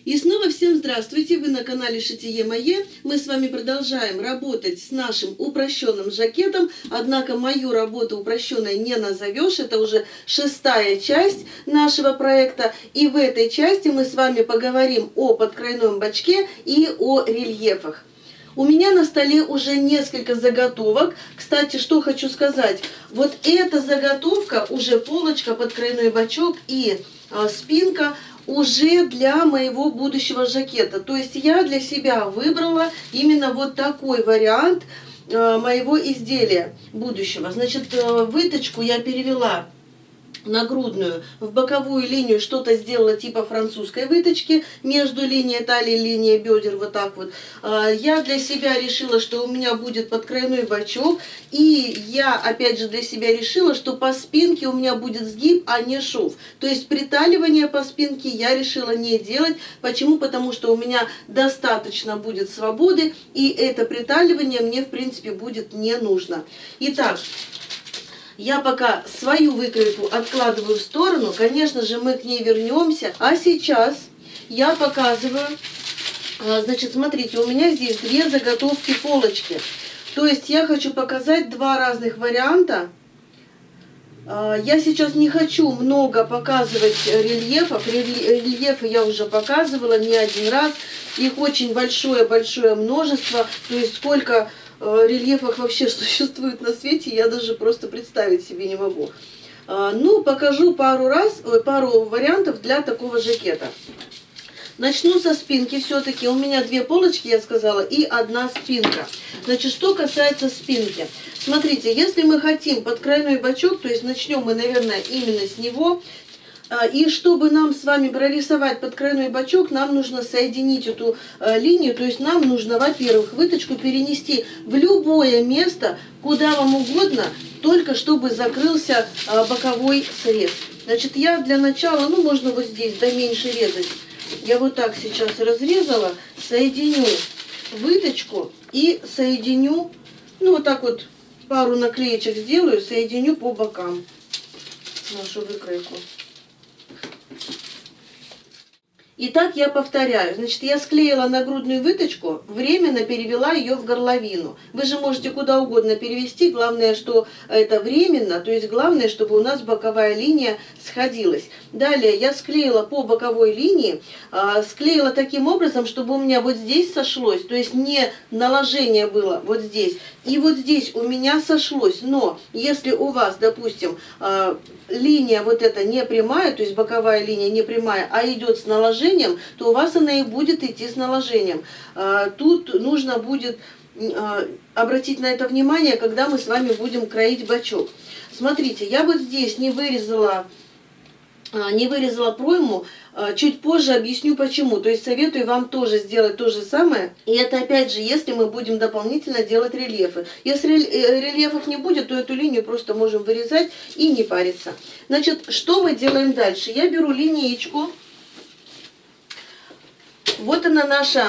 И снова всем здравствуйте! Вы на канале Шитие Мое. Мы с вами продолжаем работать с нашим упрощенным жакетом. Однако мою работу упрощенной не назовешь. Это уже 6-я часть нашего проекта. И в этой части мы с вами поговорим о подкройном бачке и о рельефах. У меня на столе уже несколько заготовок. Кстати, что хочу сказать. Вот эта заготовка, уже полочка, подкройной бачок и спинка, уже для моего будущего жакета. То есть я для себя выбрала именно вот такой вариант моего изделия будущего. Значит, выточку я перевела нагрудную в боковую линию, что-то сделала типа французской выточки между линией талии и линией бедер, вот так вот. Я для себя решила, что у меня будет подкройной бачок, и я опять же для себя решила, что по спинке у меня будет сгиб, а не шов. То есть приталивание по спинке я решила не делать. Почему? Потому что у меня достаточно будет свободы, и это приталивание мне в принципе будет не нужно. Итак, я пока свою выкройку откладываю в сторону, конечно же мы к ней вернемся. А сейчас я показываю, значит, смотрите, у меня здесь две заготовки полочки. То есть я хочу показать два разных варианта. Я сейчас не хочу много показывать рельефов. Рельефы я уже показывала не один раз. Их очень большое множество. То есть сколько рельефов вообще существует на свете, я даже просто представить себе не могу. Ну, покажу пару вариантов для такого жакета. Начну со спинки все-таки. У меня две полочки, я сказала, и одна спинка. Значит, что касается спинки. Смотрите, если мы хотим подкройной бачок, то есть начнем мы, наверное, именно с него. И чтобы нам с вами прорисовать подкройной бачок, нам нужно соединить эту линию. То есть нам нужно, во-первых, выточку перенести в любое место, куда вам угодно, только чтобы закрылся боковой срез. Значит, я для начала, ну можно вот здесь, да меньше резать. Я вот так сейчас разрезала, соединю выточку и соединю, ну вот так вот пару наклеечек сделаю, соединю по бокам нашу выкройку. Итак, я повторяю. Значит, я склеила нагрудную выточку, временно перевела ее в горловину. Вы же можете куда угодно перевести, главное, что это временно, то есть главное, чтобы у нас боковая линия сходилась. Далее я склеила по боковой линии, склеила таким образом, чтобы у меня вот здесь сошлось, то есть не наложение было вот здесь, и вот здесь у меня сошлось. Но если у вас, допустим, линия вот эта не прямая, то есть боковая линия не прямая, а идет с наложением, то у вас она и будет идти с наложением. Тут нужно будет обратить на это внимание, когда мы с вами будем кроить бачок. Смотрите, я вот здесь не вырезала пройму, чуть позже объясню почему. То есть советую вам тоже сделать то же самое. И это опять же, если мы будем дополнительно делать рельефы. Если рельефов не будет, то эту линию просто можем вырезать и не париться. Значит, что мы делаем дальше? Я беру линеечку. Вот она наша,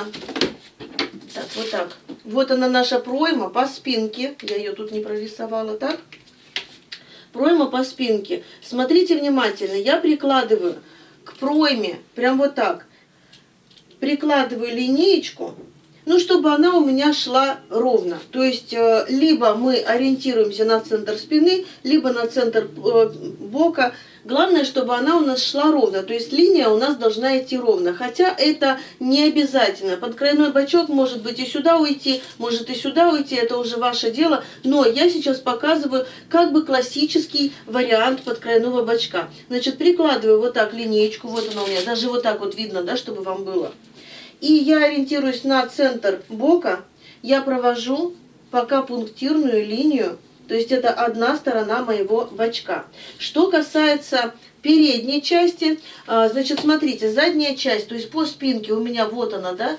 так, вот так. Вот она наша пройма по спинке. Я ее тут не прорисовала, так. Пройма по спинке. Смотрите внимательно, я прикладываю к пройме, прям вот так, прикладываю линеечку, ну, чтобы она у меня шла ровно. То есть, либо мы ориентируемся на центр спины, либо на центр бока. Главное, чтобы она у нас шла ровно. То есть, линия у нас должна идти ровно. Хотя это не обязательно. Подкройной бачок может быть и сюда уйти, может и сюда уйти. Это уже ваше дело. Но я сейчас показываю как бы классический вариант подкройного бачка. Значит, прикладываю вот так линеечку. Вот она у меня. Даже вот так вот видно, да, чтобы вам было. И я ориентируюсь на центр бока, я провожу пока пунктирную линию, то есть это одна сторона моего бачка. Что касается передней части, значит, смотрите, задняя часть, то есть по спинке у меня вот она, да,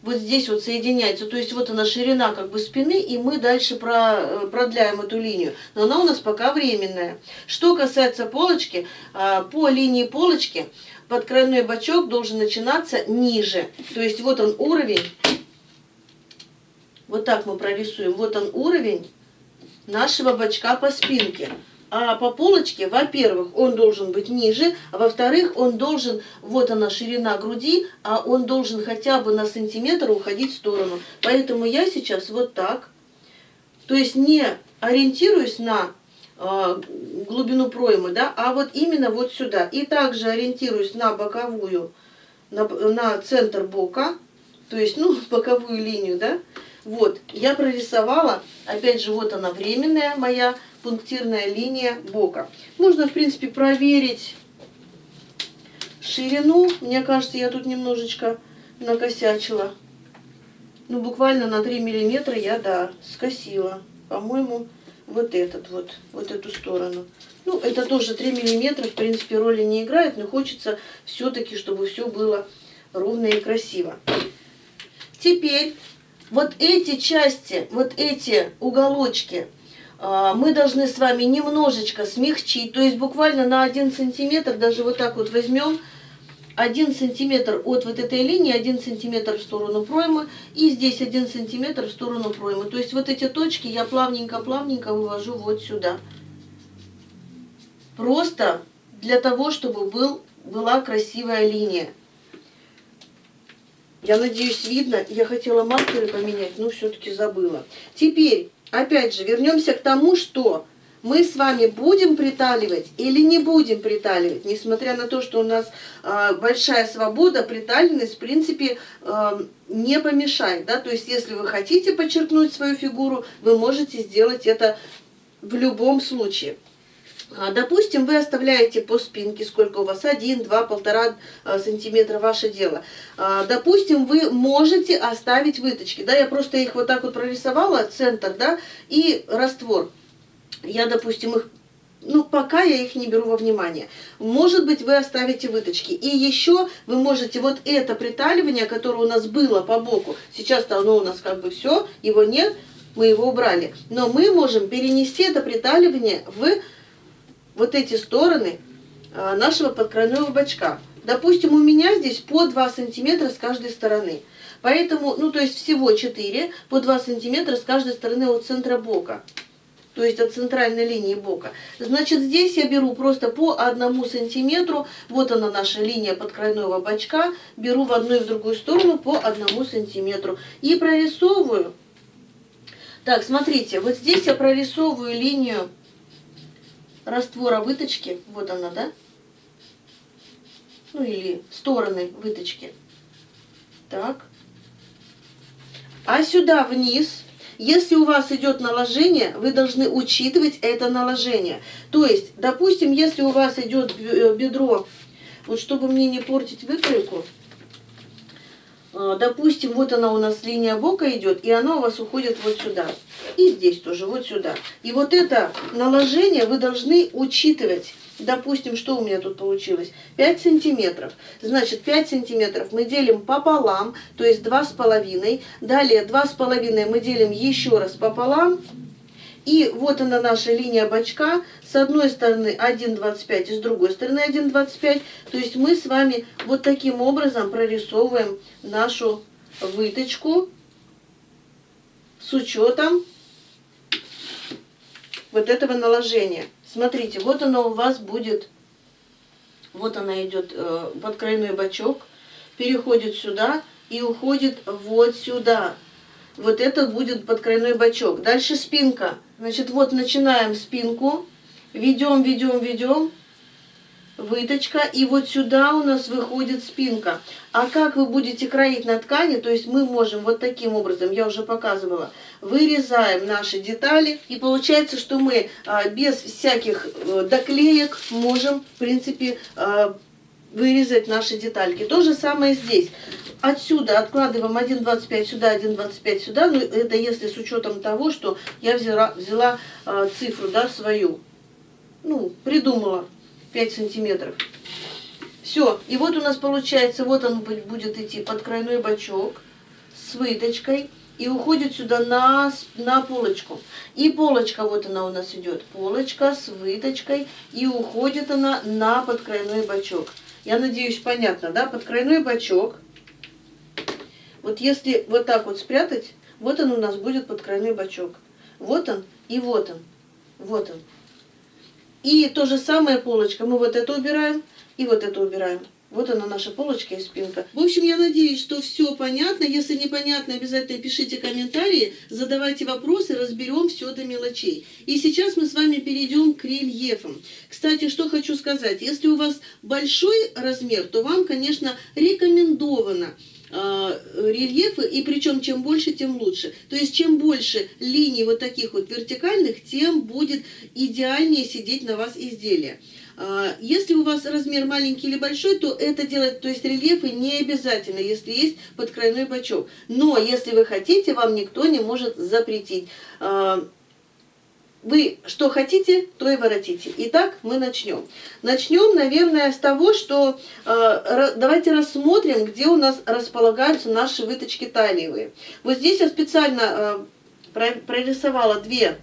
вот здесь вот соединяется, то есть вот она ширина как бы спины, и мы дальше продляем эту линию, но она у нас пока временная. Что касается полочки, по линии полочки подкройной бачок должен начинаться ниже, то есть вот он уровень, вот так мы прорисуем, вот он уровень нашего бачка по спинке. А по полочке, во-первых, он должен быть ниже, а во-вторых, он должен, вот она ширина груди, а он должен хотя бы на сантиметр уходить в сторону. Поэтому я сейчас вот так, то есть не ориентируюсь на глубину проймы, да, а вот именно вот сюда. И также ориентируюсь на боковую, на центр бока, то есть, ну, боковую линию, да. Вот, я прорисовала, опять же, вот она временная моя пунктирная линия бока. Можно, в принципе, проверить ширину. Мне кажется, я тут немножечко накосячила. Ну, буквально на 3 миллиметра я, да, скосила. По-моему, вот эту сторону. Ну, это тоже 3 миллиметра, в принципе, роли не играет, но хочется все-таки, чтобы все было ровно и красиво. Теперь вот эти части, вот эти уголочки мы должны с вами немножечко смягчить, то есть буквально на 1 сантиметр, даже вот так вот возьмем, 1 сантиметр от вот этой линии, 1 сантиметр в сторону проймы, и здесь 1 сантиметр в сторону проймы. То есть вот эти точки я плавненько-плавненько вывожу вот сюда. Просто для того, чтобы была красивая линия. Я надеюсь, видно. Я хотела маркеры поменять, но все-таки забыла. Теперь, опять же, вернемся к тому, что мы с вами будем приталивать или не будем приталивать. Несмотря на то, что у нас большая свобода, приталенность, в принципе, не помешает. Да? То есть, если вы хотите подчеркнуть свою фигуру, вы можете сделать это в любом случае. Допустим, вы оставляете по спинке, сколько у вас, 1, 2, 1,5 сантиметра, ваше дело. Допустим, вы можете оставить выточки, да, я просто их вот так вот прорисовала, центр, да, и раствор. Я, допустим, их, ну, пока я их не беру во внимание. Может быть, вы оставите выточки. И еще вы можете вот это приталивание, которое у нас было по боку, сейчас-то оно у нас как бы все, его нет, мы его убрали. Но мы можем перенести это приталивание в вот эти стороны нашего подкройного бачка. Допустим, у меня здесь по 2 сантиметра с каждой стороны. Поэтому, ну, то есть всего 4 по 2 сантиметра с каждой стороны от центра бока. То есть от центральной линии бока. Значит, здесь я беру просто по 1 сантиметру. Вот она наша линия подкройного бачка. Беру в одну и в другую сторону по 1 сантиметру. И прорисовываю. Так, смотрите, вот здесь я прорисовываю линию раствора выточки, вот она, да? Ну или стороны выточки. Так. А сюда вниз, если у вас идет наложение, вы должны учитывать это наложение. То есть, допустим, если у вас идет бедро, вот чтобы мне не портить выкройку, допустим, вот она у нас линия бока идет, и она у вас уходит вот сюда. И здесь тоже, вот сюда. И вот это наложение вы должны учитывать. Допустим, что у меня тут получилось? 5 сантиметров. Значит, 5 сантиметров мы делим пополам, то есть 2,5. Далее 2,5 мы делим еще раз пополам. И вот она наша линия бачка. С одной стороны 1,25 и с другой стороны 1,25. То есть мы с вами вот таким образом прорисовываем нашу выточку с учетом вот этого наложения. Смотрите, вот оно у вас будет, вот она идет подкройной бачок, переходит сюда и уходит вот сюда. Вот это будет подкройной бачок. Дальше спинка. Значит, вот начинаем спинку, ведем, ведем, ведем, выточка, и вот сюда у нас выходит спинка. А как вы будете кроить на ткани, то есть мы можем вот таким образом, я уже показывала, вырезаем наши детали, и получается, что мы без всяких доклеек можем, в принципе, вырезать наши детальки. То же самое здесь. Отсюда откладываем 1,25 сюда, 1,25 сюда, но это если с учетом того, что я взяла цифру, да, свою, ну, придумала 5 сантиметров. Все, и вот у нас получается, вот он будет идти подкройной бачок с выточкой и уходит сюда на полочку. И полочка, вот она у нас идет, полочка с выточкой, и уходит она на подкройной бачок. Я надеюсь, понятно, да? Подкройной бачок. Вот если вот так вот спрятать, вот он у нас будет подкройной бачок. Вот он и вот он. Вот он. И то же самое полочка. Мы вот это убираем и вот это убираем. Вот она, наша полочка и спинка. В общем, я надеюсь, что все понятно. Если непонятно, обязательно пишите комментарии, задавайте вопросы, разберем все до мелочей. И сейчас мы с вами перейдем к рельефам. Кстати, что хочу сказать. Если у вас большой размер, то вам, конечно, рекомендовано рельефы, и причем чем больше, тем лучше. То есть чем больше линий вот таких вот вертикальных, тем будет идеальнее сидеть на вас изделие. Если у вас размер маленький или большой, то это делать, то есть рельефы не обязательно, если есть подкрайной бачок. Но если вы хотите, вам никто не может запретить. Вы что хотите, то и воротите. Итак, мы начнем. Начнем, наверное, с того, что давайте рассмотрим, где у нас располагаются наши выточки талиевые. Вот здесь я специально прорисовала две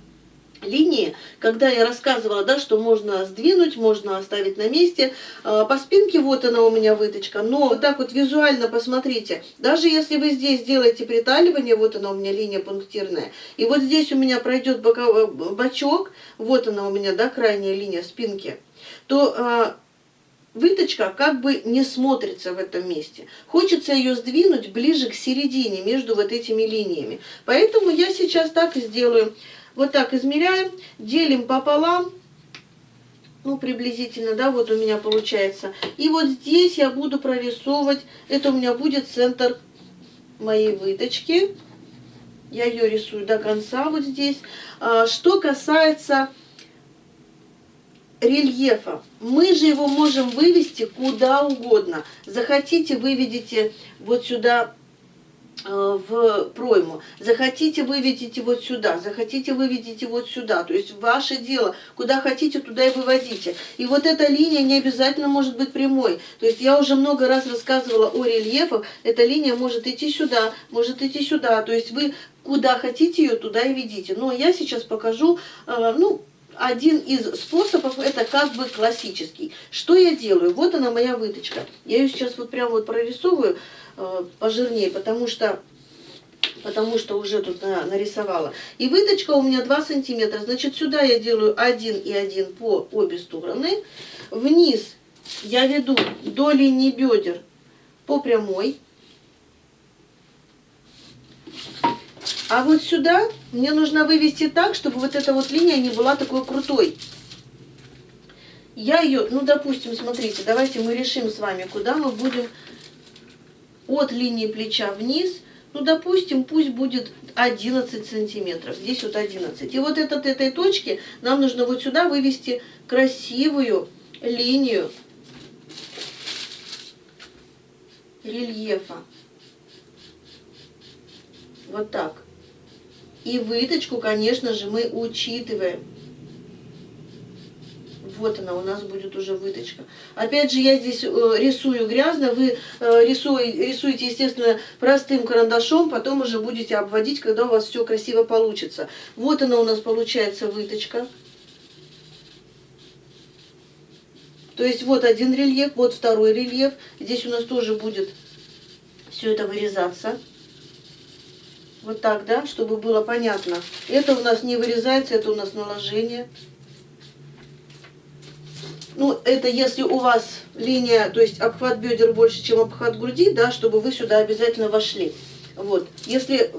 линии, когда я рассказывала, да, что можно сдвинуть, можно оставить на месте. По спинке вот она у меня выточка, но вот так вот визуально посмотрите, даже если вы здесь делаете приталивание, вот она у меня линия пунктирная, и вот здесь у меня пройдет бочок, вот она у меня, да, крайняя линия спинки, то выточка как бы не смотрится в этом месте. Хочется ее сдвинуть ближе к середине между вот этими линиями. Поэтому я сейчас так и сделаю. Вот так измеряем, делим пополам, ну приблизительно, да, вот у меня получается. И вот здесь я буду прорисовывать, это у меня будет центр моей выточки. Я ее рисую до конца вот здесь. Что касается рельефа, мы же его можем вывести куда угодно. Захотите, выведите вот сюда в пройму, захотите, выведите вот сюда, захотите, выведите вот сюда, то есть ваше дело, куда хотите, туда и выводите. И вот эта линия не обязательно может быть прямой, то есть я уже много раз рассказывала о рельефах, эта линия может идти сюда, то есть вы куда хотите ее, туда и ведите. Но я сейчас покажу, один из способов, это как бы классический. Что я делаю? Вот она моя выточка. Я ее сейчас вот прям вот прорисовываю пожирнее, потому что уже тут нарисовала. И выточка у меня 2 сантиметра. Значит, сюда я делаю 1 и 1 по обе стороны. Вниз я веду до линии бедер по прямой. А вот сюда мне нужно вывести так, чтобы вот эта вот линия не была такой крутой. Я ее, допустим, смотрите, давайте мы решим с вами, куда мы будем от линии плеча вниз, допустим, пусть будет 11 сантиметров, здесь вот 11. И вот от этой точки нам нужно вот сюда вывести красивую линию рельефа. Вот так. И выточку, конечно же, мы учитываем. Вот она у нас будет уже выточка. Опять же, я здесь рисую грязно, вы рисуете, естественно, простым карандашом, потом уже будете обводить, когда у вас все красиво получится. Вот она у нас получается выточка. То есть вот один рельеф, вот второй рельеф. Здесь у нас тоже будет все это вырезаться. Вот так, да, чтобы было понятно. Это у нас не вырезается, это у нас наложение. Это если у вас линия, то есть обхват бедер больше, чем обхват груди, да, чтобы вы сюда обязательно вошли. Вот. Если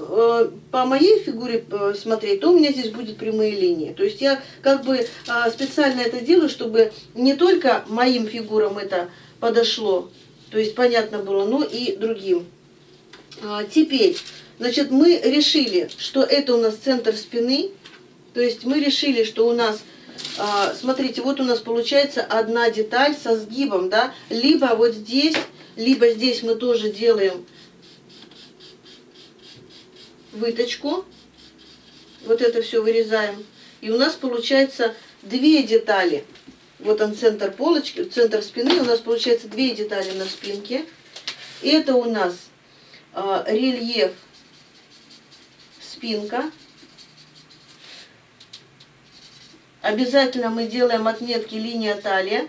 по моей фигуре смотреть, то у меня здесь будут прямые линии. То есть я как бы специально это делаю, чтобы не только моим фигурам это подошло, то есть понятно было, но и другим. Теперь, значит, мы решили, что это у нас центр спины. То есть мы решили, что у нас, смотрите, вот у нас получается одна деталь со сгибом, да, либо вот здесь, либо здесь мы тоже делаем выточку, вот это все вырезаем, и у нас получается 2 детали. Вот он центр полочки, центр спины, у нас получается 2 детали на спинке. Это у нас рельеф спинка. Обязательно мы делаем отметки линия талии.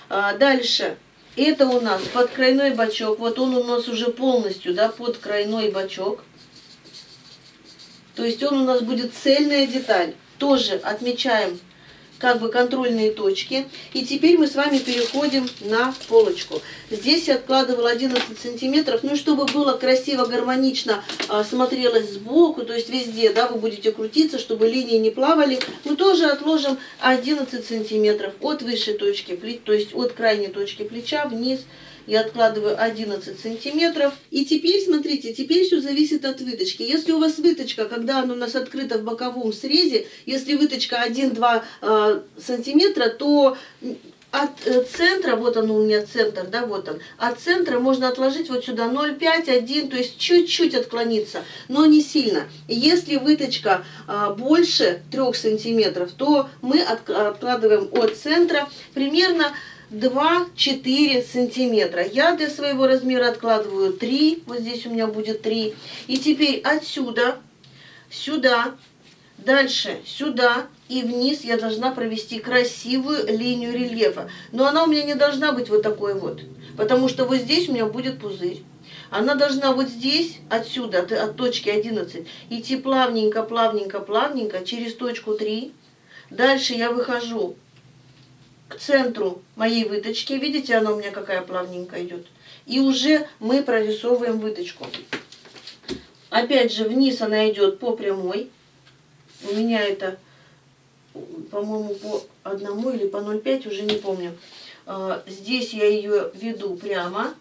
Дальше это у нас подкрайной бочок. Вот он у нас уже полностью, да, подкрайной бочок. То есть он у нас будет цельная деталь. тоже отмечаем как бы контрольные точки. И теперь мы с вами переходим на полочку. Здесь я откладывала 11 сантиметров, ну, чтобы было красиво, гармонично смотрелось сбоку, то есть везде, да, вы будете крутиться, чтобы линии не плавали. Мы тоже отложим 11 сантиметров от высшей точки, то есть от крайней точки плеча вниз. Я откладываю 11 сантиметров. И теперь, смотрите, теперь все зависит от выточки. Если у вас выточка, когда она у нас открыта в боковом срезе, если выточка 1-2 сантиметра, то от центра, вот он у меня центр, да, вот он, от центра можно отложить вот сюда 0,5, 1, то есть чуть-чуть отклониться, но не сильно. Если выточка больше 3 сантиметров, то мы откладываем от центра примерно 2-4 сантиметра. Я для своего размера откладываю 3. Вот здесь у меня будет 3. И теперь отсюда, сюда, дальше сюда и вниз я должна провести красивую линию рельефа. Но она у меня не должна быть вот такой вот. Потому что вот здесь у меня будет пузырь. Она должна вот здесь, отсюда, от точки 11, идти плавненько, плавненько, плавненько через точку 3. Дальше я выхожу к центру моей выточки. Видите, она у меня какая плавненькая идет. И уже мы прорисовываем выточку. Опять же, вниз она идет по прямой. У меня это, по-моему, по 1 или по 0,5, уже не помню. Здесь я ее веду прямо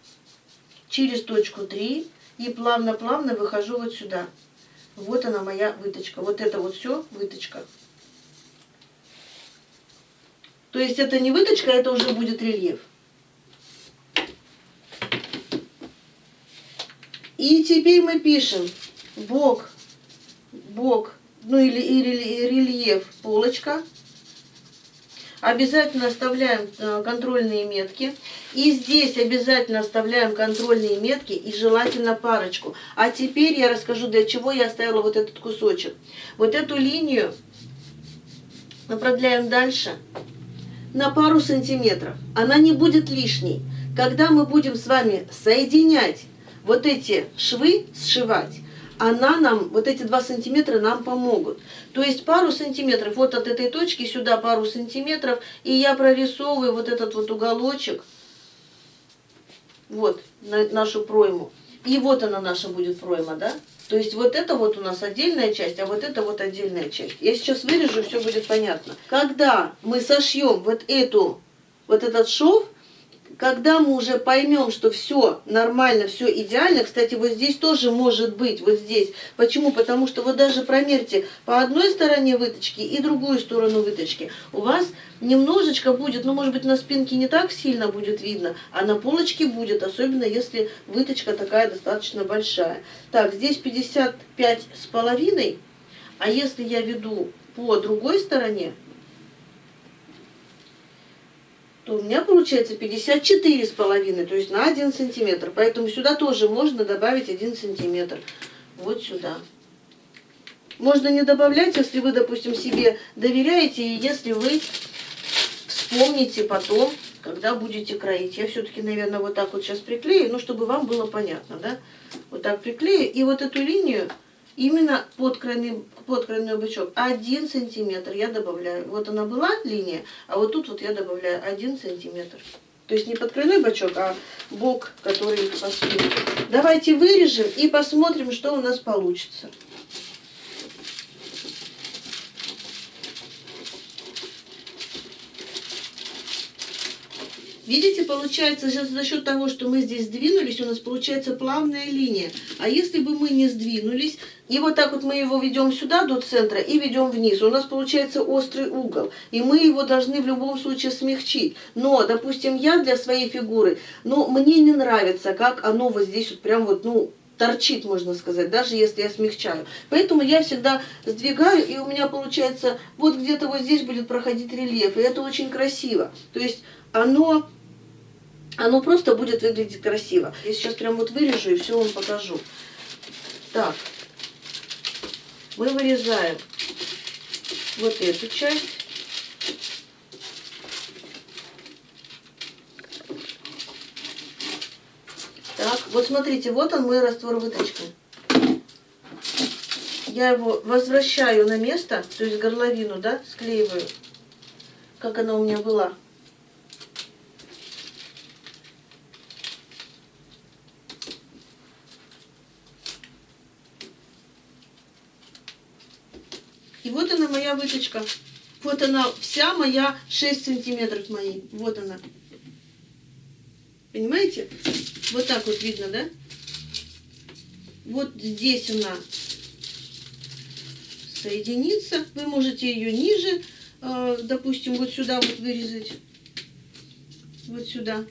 через точку 3 и плавно-плавно выхожу вот сюда. Вот она моя выточка. Вот это вот все выточка. То есть это не выточка, это уже будет рельеф. И теперь мы пишем бок, ну или рельеф, полочка. Обязательно оставляем контрольные метки. И здесь обязательно оставляем контрольные метки и желательно парочку. А теперь я расскажу, для чего я оставила вот этот кусочек. Вот эту линию мы продляем дальше на пару сантиметров. Она не будет лишней. Когда мы будем с вами соединять вот эти швы, сшивать, она нам, вот эти 2 сантиметра нам помогут. То есть пару сантиметров, вот от этой точки сюда пару сантиметров, и я прорисовываю вот этот вот уголочек, вот, нашу пройму. И вот она наша будет пройма, да? То есть вот это вот у нас отдельная часть, а вот это вот отдельная часть. Я сейчас вырежу, все будет понятно. Когда мы сошьем вот этот шов, когда мы уже поймем, что все нормально, все идеально, кстати, вот здесь тоже может быть, вот здесь. Почему? Потому что вот даже промерьте по одной стороне выточки и другую сторону выточки. У вас немножечко будет, ну, может быть, на спинке не так сильно будет видно, а на полочке будет, особенно если выточка такая достаточно большая. Так, здесь 55,5, а если я веду по другой стороне, то у меня получается 54,5, то есть на 1 сантиметр. Поэтому сюда тоже можно добавить 1 сантиметр. Вот сюда. Можно не добавлять, если вы, допустим, себе доверяете, и если вы вспомните потом, когда будете кроить. Я все-таки, наверное, вот так вот сейчас приклею, ну, чтобы вам было понятно, да? Вот так приклею, и вот эту линию именно под крайной бычок 1 сантиметр я добавляю. Вот она была линия, а вот тут вот я добавляю 1 сантиметр. То есть не под крайной бочок, а бок, который по спинке. Давайте вырежем и посмотрим, что у нас получится. Видите, получается, сейчас за счет того, что мы здесь сдвинулись, у нас получается плавная линия. А если бы мы не сдвинулись, и вот так вот мы его ведем сюда до центра и ведем вниз, у нас получается острый угол. И мы его должны в любом случае смягчить. Но, допустим, я для своей фигуры, но мне не нравится, как оно вот здесь вот прям вот, ну, торчит, можно сказать, даже если я смягчаю. Поэтому я всегда сдвигаю, и у меня получается, вот где-то вот здесь будет проходить рельеф. И это очень красиво. То есть оно просто будет выглядеть красиво. Я сейчас прям вот вырежу и все вам покажу. Так, мы вырезаем вот эту часть. Так, вот смотрите, вот он мой раствор выточки. я его возвращаю на место, то есть горловину, да, склеиваю, как она у меня была. И вот она моя выточка. Вот она вся моя 6 сантиметров моей. Вот она. Понимаете? Вот так вот видно, да? Вот здесь она соединится. Вы можете ее ниже, допустим, вот сюда вот вырезать. Вот сюда.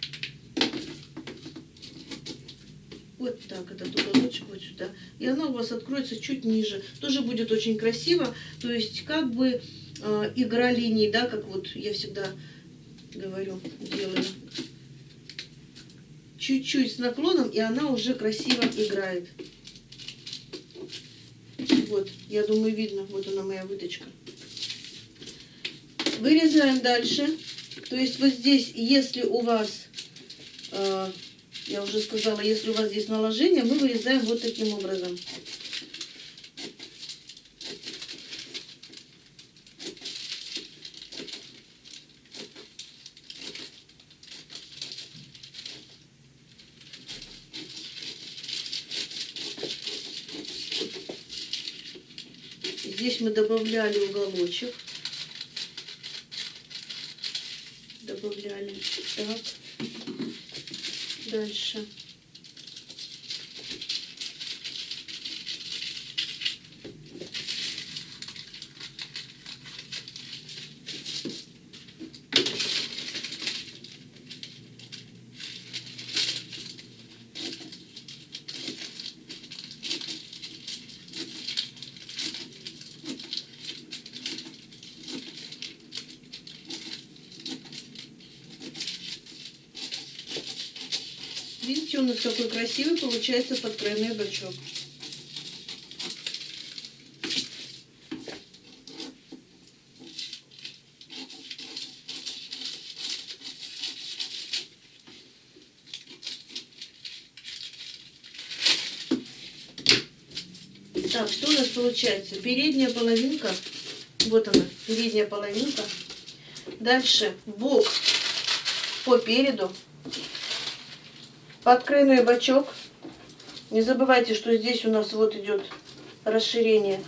Вот так, этот уголочек вот сюда. И она у вас откроется чуть ниже. Тоже будет очень красиво. То есть как бы игра линий, да, как вот я всегда говорю, делаю. Чуть-чуть с наклоном, и она уже красиво играет. Вот, я думаю, видно. Вот она моя выточка. Вырезаем дальше. То есть вот здесь, если у вас... я уже сказала, если у вас здесь наложение, мы вырезаем вот таким образом. Здесь мы добавляли уголочек. Добавляли. Так. Дальше. Видите, у нас какой красивый получается подкройной бачок. Так, что у нас получается? Передняя половинка. Вот она, передняя половинка. Дальше бок по переду. Подкройной бачок. Не забывайте, что здесь у нас вот идет расширение.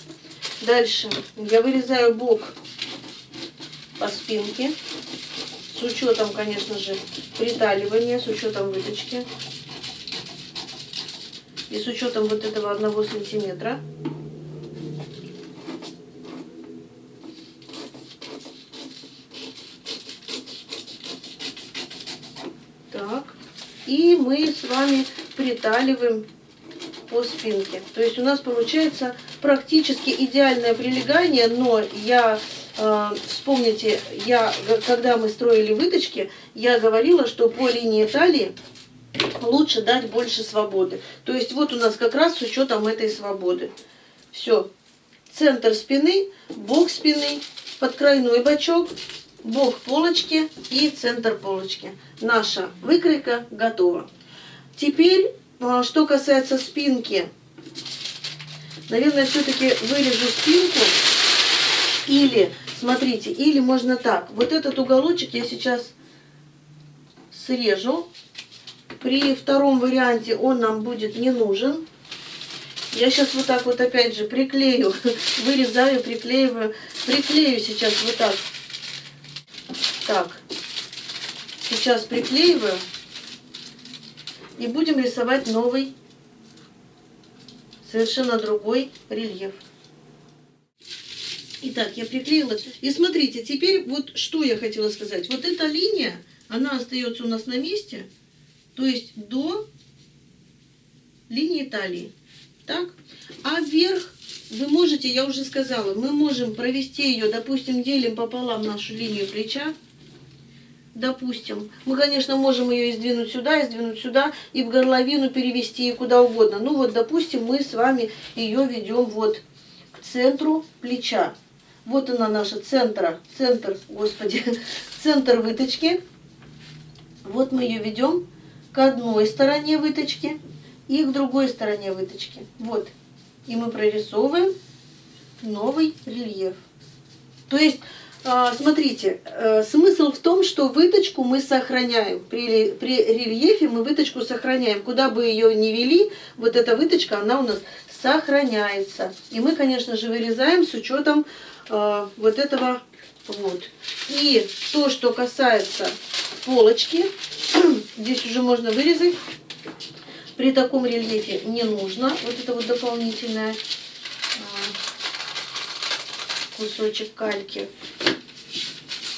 Дальше я вырезаю бок по спинке. С учетом, конечно же, приталивания, с учетом выточки. И с учетом вот этого 1 сантиметра. Так. И мы с вами приталиваем по спинке. То есть у нас получается практически идеальное прилегание, но я, вспомните, когда мы строили выточки, я говорила, что по линии талии лучше дать больше свободы. То есть вот у нас как раз с учетом этой свободы. Все. Центр спины, бок спины, подкройной бачок, бок полочки и центр полочки. Наша выкройка готова. Теперь, что касается спинки. Наверное, все-таки вырежу спинку. Или, смотрите, или можно так. Вот этот уголочек я сейчас срежу. При втором варианте он нам будет не нужен. Я сейчас вот так вот опять же приклею, вырезаю, приклеиваю. Приклею сейчас вот так. Так, сейчас приклеиваю. И будем рисовать новый, совершенно другой рельеф. Итак, я приклеила. И смотрите, теперь вот что я хотела сказать. Вот эта линия, она остается у нас на месте, то есть до линии талии. Так? А вверх вы можете, я уже сказала, мы можем провести ее, допустим, делим пополам нашу линию плеча. Допустим, мы, конечно, можем ее и сдвинуть сюда, и в горловину перевести, и куда угодно. Ну вот, допустим, мы с вами ее ведем вот к центру плеча. Вот она наша центр выточки. Вот мы ее ведем к одной стороне выточки и к другой стороне выточки. Вот. И мы прорисовываем новый рельеф. То есть, смотрите, смысл в том, что выточку мы сохраняем. При рельефе мы выточку сохраняем. Куда бы ее ни вели, вот эта выточка, она у нас сохраняется. И мы, конечно же, вырезаем с учетом вот этого вот. И то, что касается полочки, здесь уже можно вырезать. При таком рельефе не нужно вот это вот дополнительное кусочек кальки.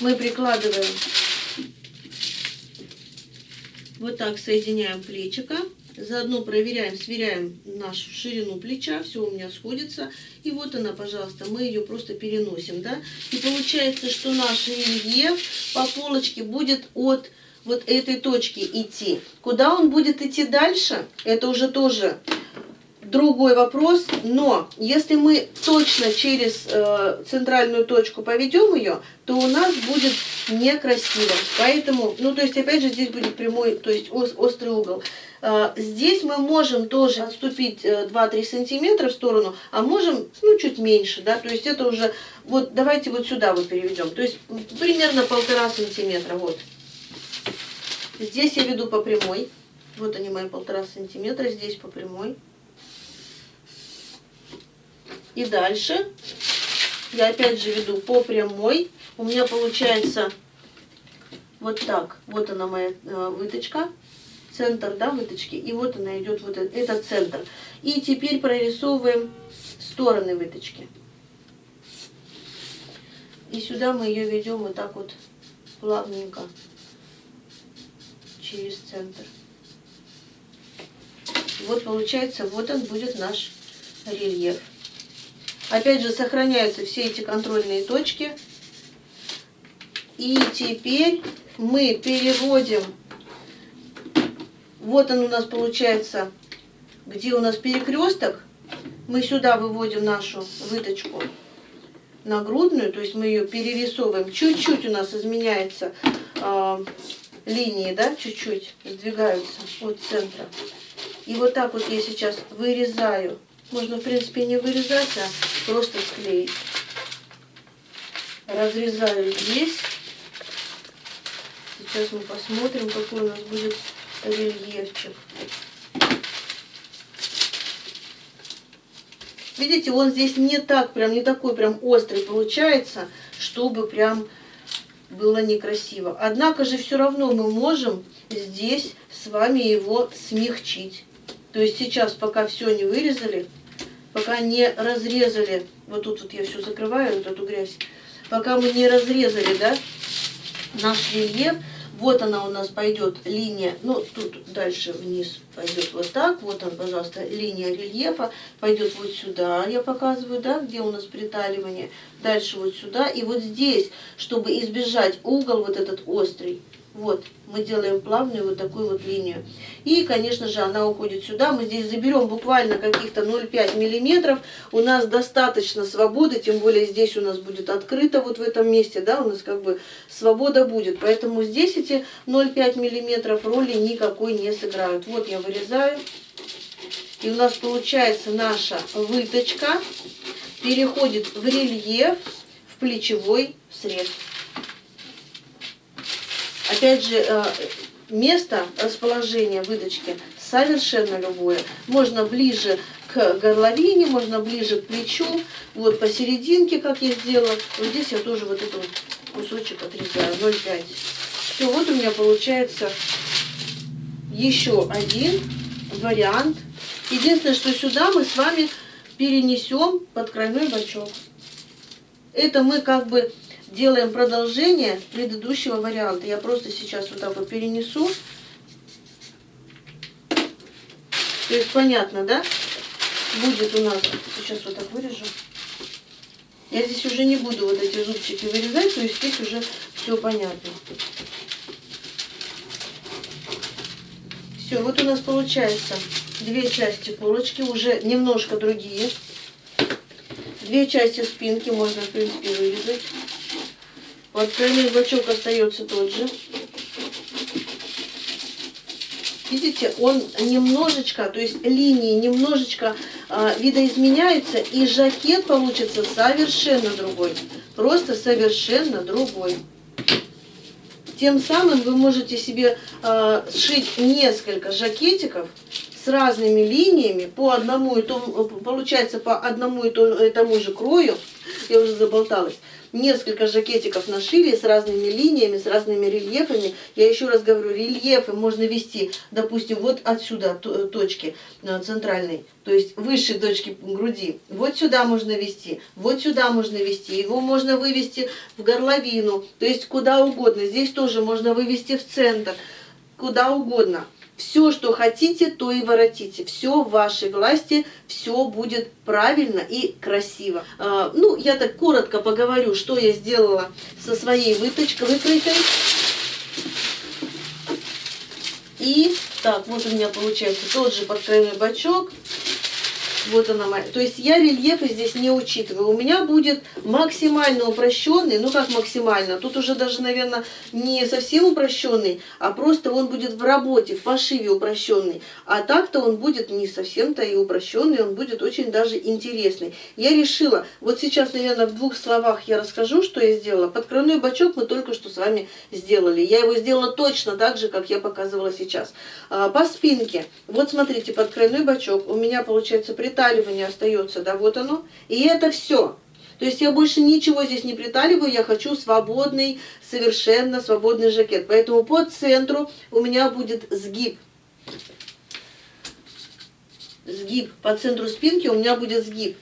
Мы прикладываем, вот так соединяем плечико, заодно проверяем, сверяем нашу ширину плеча, все у меня сходится, и вот она, пожалуйста, мы ее просто переносим, да, и получается, что наш рельеф по полочке будет от вот этой точки идти. Куда он будет идти дальше, это уже тоже другой вопрос, но если мы точно через центральную точку поведем ее, то у нас будет некрасиво. Поэтому, ну то есть опять же здесь будет прямой, то есть острый угол. Здесь мы можем тоже отступить 2-3 сантиметра в сторону, а можем, ну, чуть меньше, да, то есть это уже, вот давайте вот сюда вот переведем, то есть примерно 1,5 сантиметра, вот. Здесь я веду по прямой, вот они мои 1,5 сантиметра, здесь по прямой. И дальше я опять же веду по прямой, у меня получается вот так, вот она моя выточка. Центр, да, выточки, и вот она идет, вот этот центр. И теперь прорисовываем стороны выточки. И сюда мы ее ведем вот так вот плавненько через центр. Вот получается, вот он будет наш рельеф. Опять же сохраняются все эти контрольные точки. И теперь мы переводим. Вот он у нас получается, где у нас перекресток. Мы сюда выводим нашу выточку нагрудную, то есть мы ее перерисовываем. Чуть-чуть у нас изменяется линии, да, чуть-чуть сдвигаются от центра. И вот так вот я сейчас вырезаю. Можно, в принципе, не вырезать, а просто склеить. Разрезаю здесь. Сейчас мы посмотрим, какой у нас будет рельефчик. Видите, он здесь не так, прям не такой прям острый получается, чтобы прям было некрасиво. Однако же все равно мы можем здесь с вами его смягчить. То есть сейчас, пока все не вырезали, пока не разрезали, вот тут вот я все закрываю, вот эту грязь, пока мы не разрезали, да, наш рельеф, вот она у нас пойдет линия, ну тут дальше вниз пойдет вот так, вот он, пожалуйста, линия рельефа, пойдет вот сюда, я показываю, да, где у нас приталивание, дальше вот сюда, и вот здесь, чтобы избежать угол вот этот острый, вот, мы делаем плавную вот такую вот линию. И, конечно же, она уходит сюда. Мы здесь заберем буквально каких-то 0,5 миллиметров. У нас достаточно свободы, тем более здесь у нас будет открыто вот в этом месте, да, у нас как бы свобода будет. Поэтому здесь эти 0,5 миллиметров роли никакой не сыграют. Вот я вырезаю. И у нас получается наша выточка переходит в рельеф, в плечевой срез. Опять же, место расположения выточки совершенно любое. Можно ближе к горловине, можно ближе к плечу. Вот посерединке, как я сделала. Вот здесь я тоже вот этот кусочек отрезаю, 0,5. Все, вот у меня получается еще один вариант. Единственное, что сюда мы с вами перенесем подкройной бачок. Это мы как бы делаем продолжение предыдущего варианта. Я просто сейчас вот так вот перенесу. То есть понятно, да? Будет у нас, сейчас вот так вырежу. Я здесь уже не буду вот эти зубчики вырезать, то есть здесь уже все понятно. Все, вот у нас получается две части полочки, уже немножко другие. Две части спинки можно, в принципе, вырезать. Подкройной бачок остается тот же. Видите, он немножечко, то есть линии немножечко видоизменяются, и жакет получится совершенно другой. Просто совершенно другой. Тем самым вы можете себе сшить несколько жакетиков с разными линиями по одному и тому, получается по одному и тому же крою. Я уже заболталась. Несколько жакетиков нашили с разными линиями, с разными рельефами. Я еще раз говорю, рельефы можно вести, допустим, вот отсюда точки центральной, то есть выше точки груди. Вот сюда можно вести, вот сюда можно вести. Его можно вывести в горловину, то есть куда угодно. Здесь тоже можно вывести в центр, куда угодно. Все, что хотите, то и воротите. Все в вашей власти, все будет правильно и красиво. Ну, я так коротко поговорю, что я сделала со своей выкройкой. И так, вот у меня получается тот же подкройной бачок. Вот она моя. То есть я рельефы здесь не учитываю. У меня будет максимально упрощенный, ну как максимально, тут уже даже, наверное, не совсем упрощенный, а просто он будет в работе, в пошиве упрощенный. А так-то он будет не совсем-то и упрощенный, он будет очень даже интересный. Я решила, вот сейчас, наверное, в двух словах я расскажу, что я сделала. Подкройной бачок мы только что с вами сделали. Я его сделала точно так же, как я показывала сейчас. По спинке, вот смотрите, подкройной бачок, у меня получается приталивание остается, да, вот оно, и это все. То есть я больше ничего здесь не приталиваю, я хочу свободный, совершенно свободный жакет. Поэтому по центру у меня будет сгиб. Сгиб. По центру спинки у меня будет сгиб.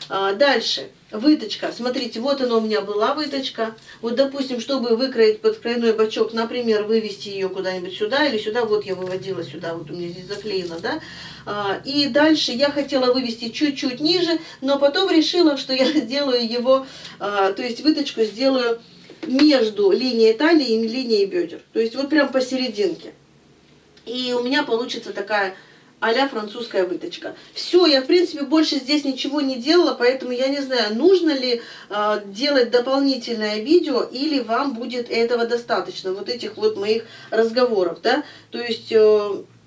Дальше. Выточка. Смотрите, вот она у меня была выточка. Вот, допустим, чтобы выкроить подкройной бачок, например, вывести ее куда-нибудь сюда или сюда, вот я выводила сюда, вот у меня здесь заклеено, да. И дальше я хотела вывести чуть-чуть ниже, но потом решила, что я сделаю его, то есть выточку сделаю между линией талии и линией бедер. То есть вот прям посерединке. И у меня получится такая а-ля французская выточка. Все, я в принципе больше здесь ничего не делала, поэтому я не знаю, нужно ли делать дополнительное видео или вам будет этого достаточно, вот этих вот моих разговоров, да. То есть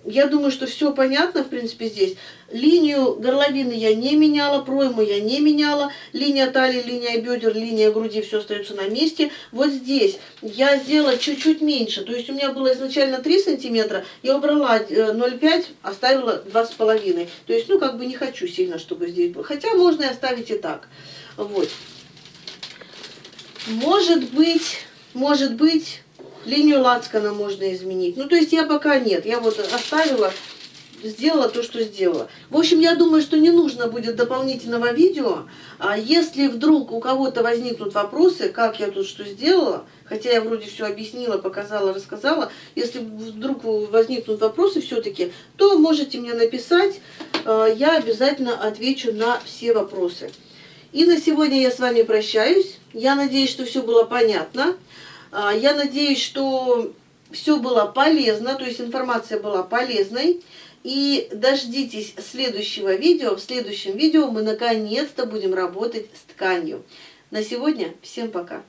я думаю, что все понятно, в принципе, здесь. Линию горловины я не меняла, пройму я не меняла, линия талии, линия бедер, линия груди, все остается на месте. Вот здесь я сделала чуть-чуть меньше, то есть у меня было изначально 3 сантиметра, я убрала 0,5, оставила 2,5. То есть, ну, как бы не хочу сильно, чтобы здесь было. Хотя можно и оставить и так. Вот. Может быть, линию лацкана можно изменить. Ну, то есть я пока нет. Я вот оставила, сделала то, что сделала. В общем, я думаю, что не нужно будет дополнительного видео. А если вдруг у кого-то возникнут вопросы, как я тут что сделала, хотя я вроде все объяснила, показала, рассказала, если вдруг возникнут вопросы все-таки, то можете мне написать. Я обязательно отвечу на все вопросы. И на сегодня я с вами прощаюсь. Я надеюсь, что все было понятно. Я надеюсь, что все было полезно, то есть информация была полезной. И дождитесь следующего видео. В следующем видео мы наконец-то будем работать с тканью. На сегодня всем пока.